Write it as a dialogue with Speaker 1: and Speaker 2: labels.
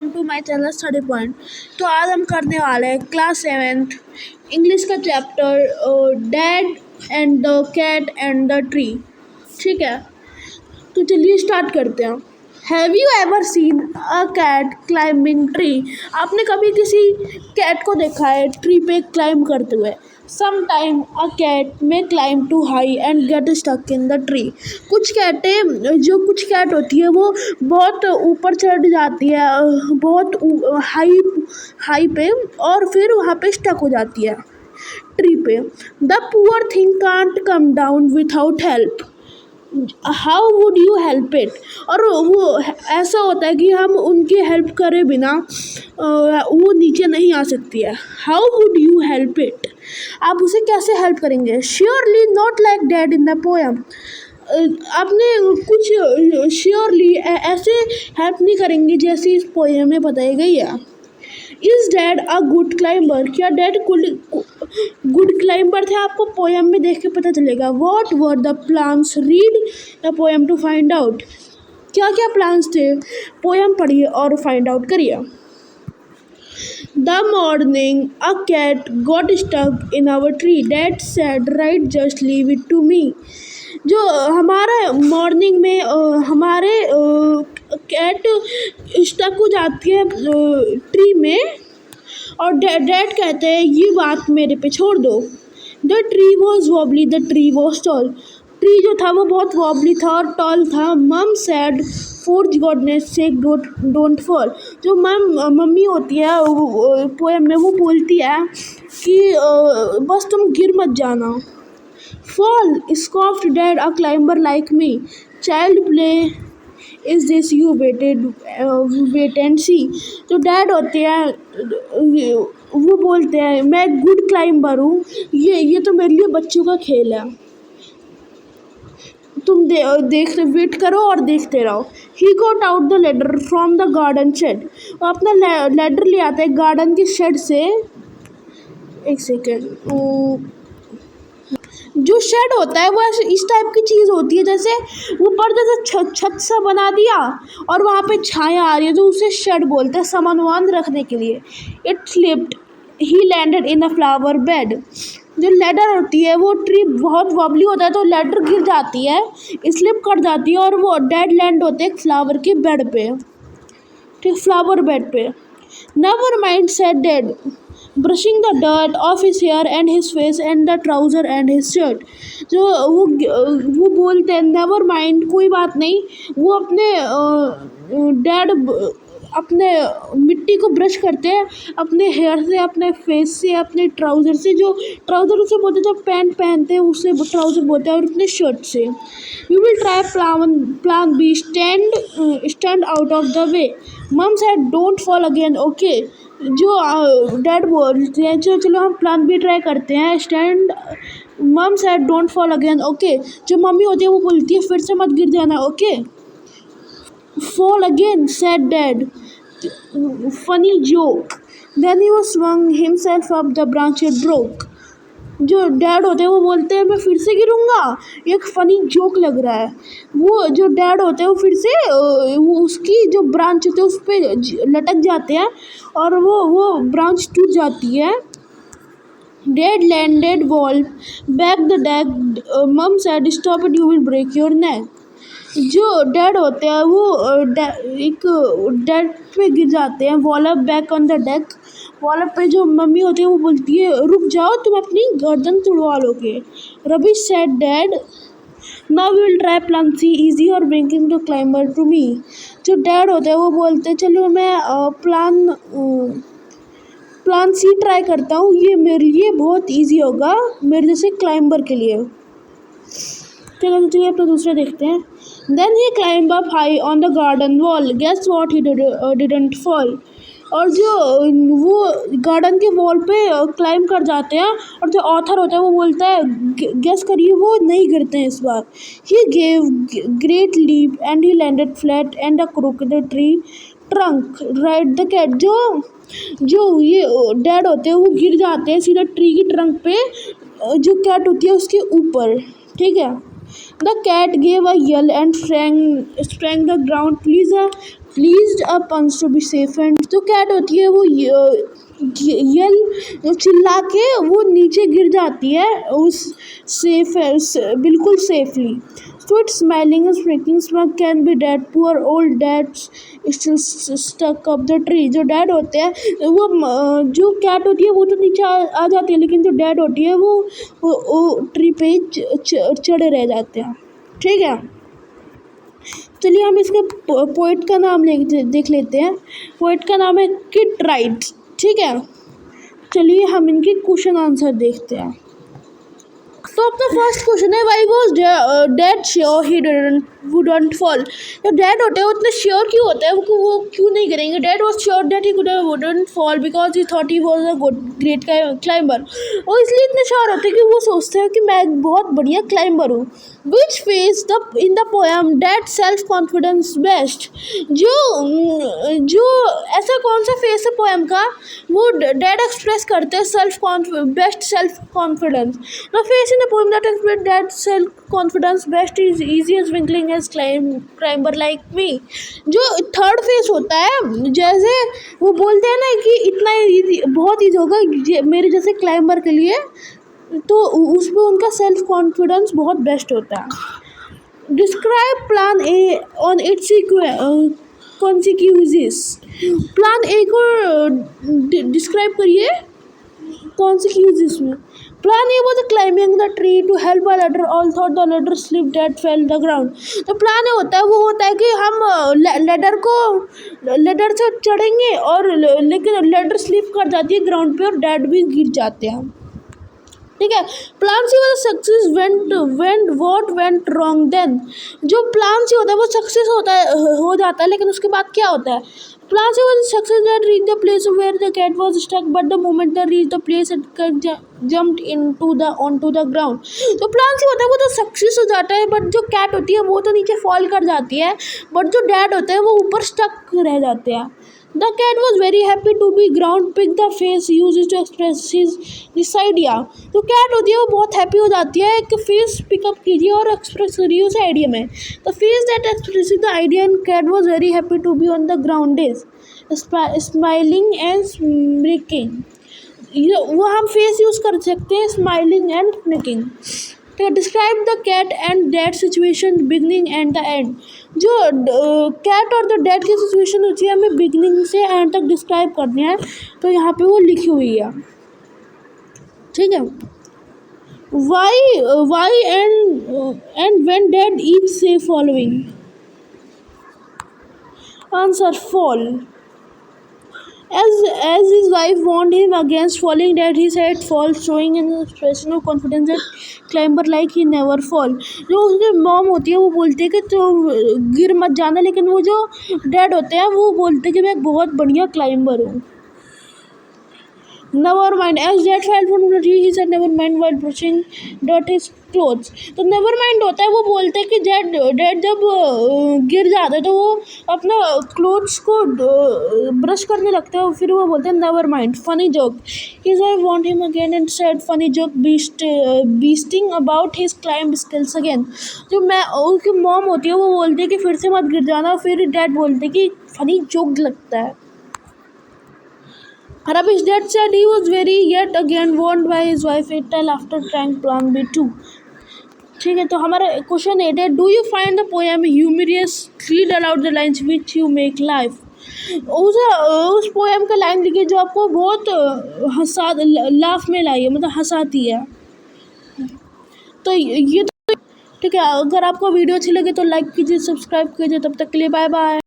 Speaker 1: To my channel study point. तो आज हम करने वाले हैं क्लास 7th इंग्लिश का chapter dad and the cat and the tree. ठीक है, तो चलिए स्टार्ट करते हैं। Have you ever seen a cat climbing tree? आपने कभी किसी कैट को देखा है ट्री पे क्लाइंब करते हुए? Sometime a cat may climb too high and get stuck in the tree. कुछ कैट होती है वो बहुत ऊपर चढ़ जाती है, बहुत हाई पे, और फिर वहाँ पे स्टक हो जाती है ट्री पे। The poor thing can't come down without help. How would you help it? और वो ऐसा होता है कि हम उनकी हेल्प करे बिना वो नीचे नहीं आ सकती है। How would you help it? आप उसे कैसे हेल्प करेंगे? Surely not like dad in the poem. आपने कुछ श्योरली ऐसे हेल्प नहीं करेंगे जैसे इस पोएम में बताई गई है। Is dad a good climber? क्या डैड गुड क्लाइंबर थे? आपको पोएम में देख के पता चलेगा। What were the plans? Read the poem to find out. क्या क्या प्लान्स थे? पोएम पढ़िए और फाइंड आउट करिए। The morning a cat got stuck in our tree. Dad said, "Right, just leave it to me." जो हमारा morning में हमारे कैट स्टक हो जाती है ट्री में, और डैड कहते हैं ये बात मेरे पे छोड़ दो। The tree was wobbly, the tree was tall. Tree जो था वो बहुत वॉबली था और टॉल था। मम sad, for goodness sec don't fall. जो मम्मी होती है पोएम में, वो बोलती है कि बस तुम गिर मत जाना। Fall, scoffed dad, a climber like me. Child play is this you wait and see. जो डैड होते हैं वो बोलते हैं मैं गुड क्लाइंबर हूँ, ये तो मेरे लिए बच्चों का खेल है, तुम वेट करो और देखते रहो। He got out the ladder from the garden shed. वो अपना लेडर ले आता है गार्डन के शेड से। एक सेकेंड, जो शेड होता है वो इस टाइप की चीज़ होती है जैसे ऊपर जैसे छत सा बना दिया और वहाँ पे छाया आ रही है, तो उसे शेड बोलते हैं, सामान रखने के लिए। It slipped, he landed in a flower bed. जो लेडर होती है वो ट्री बहुत वॉबली होता है तो लेडर गिर जाती है, स्लिप कर जाती है, और वो डेड लैंड होते हैं फ्लावर के बेड पे। ठीक, फ्लावर बेड पे। Never mind said dad, brushing the dirt off his hair and his face and the trouser and his shirt. जो वो बोलते हैं नेवर माइंड, कोई बात नहीं, वो अपने डैड अपने मिट्टी को ब्रश करते हैं अपने हेयर से, अपने फेस से, अपने ट्राउज़र से। जो ट्राउज़र उसे बोलते हैं, जब पैंट पहनते हैं उसे ट्राउज़र बोलते हैं, और अपने शर्ट से। You will try plan B, stand out of the way. Mum said don't fall again, okay. जो डैड बोलते हैं चलो हम प्लान बी ट्राई करते हैं, स्टैंड। मम said don't fall again, okay. जो मम्मी होती है वो बोलती है फिर से मत गिर जाना, okay. Fall again, said Dad. Funny joke. Then he was swung himself up the branch it broke. जो डैड होते हैं वो बोलते हैं मैं फिर से गिरूंगा, एक फ़नी जोक लग रहा है। वो जो डैड होते हैं वो फिर से वो उसकी जो ब्रांच होती है उस पर लटक जाते हैं और वो ब्रांच टूट जाती है। Dad landed wall back the deck. Mum said stop it, you will break your neck. जो डैड होते हैं वो एक डेड पे गिर जाते हैं, वॉलअप बैक ऑन द डेक। वॉलअप पे जो मम्मी होती है वो बोलती है रुक जाओ, तुम अपनी गर्दन तुड़वा लोगे। Rubbish said dad, now we will try plan C, easy और bringing the climber to me. जो डैड होते हैं वो बोलते हैं चलो मैं प्लान सी ट्राई करता हूँ, ये मेरे लिए बहुत ईजी होगा, मेरे जैसे क्लाइंबर के लिए। चलो चलिए अपना दूसरा देखते हैं। Then he climbed up high on the garden wall. Guess what? He didn't fall. और जो वो गार्डन के वॉल पे क्लाइंब कर जाते हैं और जो ऑथर होता है वो बोलता है गेस करिए वो नहीं गिरते हैं इस बार। He gave great leap and he landed flat and a crooked tree trunk right the cat. जो ये डैड होते हैं वो गिर जाते हैं सीधा ट्री की ट्रंक पे, जो कैट होती है उसके ऊपर। ठीक है। The cat gave a yell and sprang the ground. Pleased as punch to be safe and जो कैट होती है वो यल चिल्ला के वो नीचे गिर जाती है उस बिल्कुल safely. So it's smiling and making smug can be dead. Poor old dads still stuck up the tree. जो डैड होते हैं वो जो कैट होती है वो तो नीचे आ जाती है, लेकिन जो डैड होती है वो ट्री पे चढ़े रह जाते हैं। ठीक है, चलिए हम इसके पोइट का नाम देख लेते हैं। पोइट का नाम है किट राइट। ठीक है, चलिए हम इनके क्वेश्चन आंसर देखते हैं। तो अपना फर्स्ट क्वेश्चन है, why was dad sure he wouldn't fall. जो डैड होते हैं वो इतने श्योर क्यों होते हैं, वो क्यों नहीं गिरेंगे। Dad was sure that he wouldn't fall because he thought he was a great climber. और इसलिए इतने श्योर होते हैं कि वो सोचते हैं कि मैं बहुत बढ़िया क्लाइंबर हूँ। Which phase in the poem dad self confidence best. जो ऐसा कौन सा फेस है पोएम का वो डैड एक्सप्रेस करते हैं best self confidence. The face in the poem that express dad self confidence best is easy as twinkling as climber like me। जो थर्ड फेस होता है, जैसे वो बोलते हैं ना कि इतना easy, बहुत ईजी होगा मेरे जैसे क्लाइंबर के लिए, तो उसमें उनका सेल्फ कॉन्फिडेंस बहुत बेस्ट होता है। Describe plan A on it's consequences. Plan A को डिस्क्राइब करिए कॉन्सिक्वेंसेस में। Plan A was climbing the tree to help a ladder, although the ladder slipped and fell to the ground। तो plan A होता है कि हम ladder से चढ़ेंगे और लेकिन लेडर स्लिप कर जाती है ग्राउंड पे और डैड भी गिर जाते हैं। ठीक है, plan C was success what went wrong then. जो प्लान सी होता है वो सक्सेस हो जाता है, लेकिन उसके बाद क्या होता है। Plan C was success that reach the place where the cat was stuck, but the moment that reach the place it jumped onto the ground। तो प्लान सी होता है वो तो सक्सेस हो जाता है, बट जो कैट होती है वो तो नीचे फॉल कर जाती है, बट जो डैड होते हैं वो ऊपर स्टक रह जाते हैं। The cat was very happy to be ground picked the face used to express this idea। तो कैट होती है वो बहुत हैप्पी हो जाती है कि फेस पिकअप कीजिए और एक्सप्रेस करिए उस आइडिया में। The face that expresses the idea and cat was very happy to be on the ground is smiling and smirking. वो हम फेस यूज़ कर सकते हैं, स्माइलिंग एंड स्मिकिंग। तो describe the cat and dad situation beginning and the end. जो cat और the dad की situation होती है हमें बिगनिंग से एंड तक डिस्क्राइब करनी है, तो यहाँ पे वो लिखी हुई है। ठीक है, why and when dad each say following. Answer fall. As his wife warned him against falling, that he said fall, showing an expression of confidence that climber like he never fall। जो उसकी mom होती है वो बोलती है कि तो गिर मत जाना, लेकिन वो जो डैड होते हैं वो बोलते हैं कि मैं एक बहुत बढ़िया क्लाइंबर हूँ। Never mind, as dad fell from the tree, he said never mind while brushing dirt his clothes। तो never mind होता है, वो बोलते हैं कि डैड जब गिर जाता है तो वो अपना क्लोथ्स को ब्रश करने लगते हैं, फिर वो बोलते हैं never mind। Funny joke, his wife warned him again and said funny joke beasting about his climb skills again। जो उसकी मॉम होती है वो बोलती है कि फिर से मत गिर जाना, फिर डैड बोलते हैं कि फनी जोक लगता है। Ravish dad said he was very yet again warned by his wife until after trying plan B2। ठीक है, तो हमारा क्वेश्चन 8 है, do you find the poem humorous, read aloud the lines which you make life. उस poem का line लिखिए जो आपको बहुत लाफ में लाई है, मतलब हंसाती है। तो ये ठीक है, अगर आपको वीडियो अच्छी लगे तो लाइक कीजिए, सब्सक्राइब कीजिए। तब तक के लिए बाय बाय।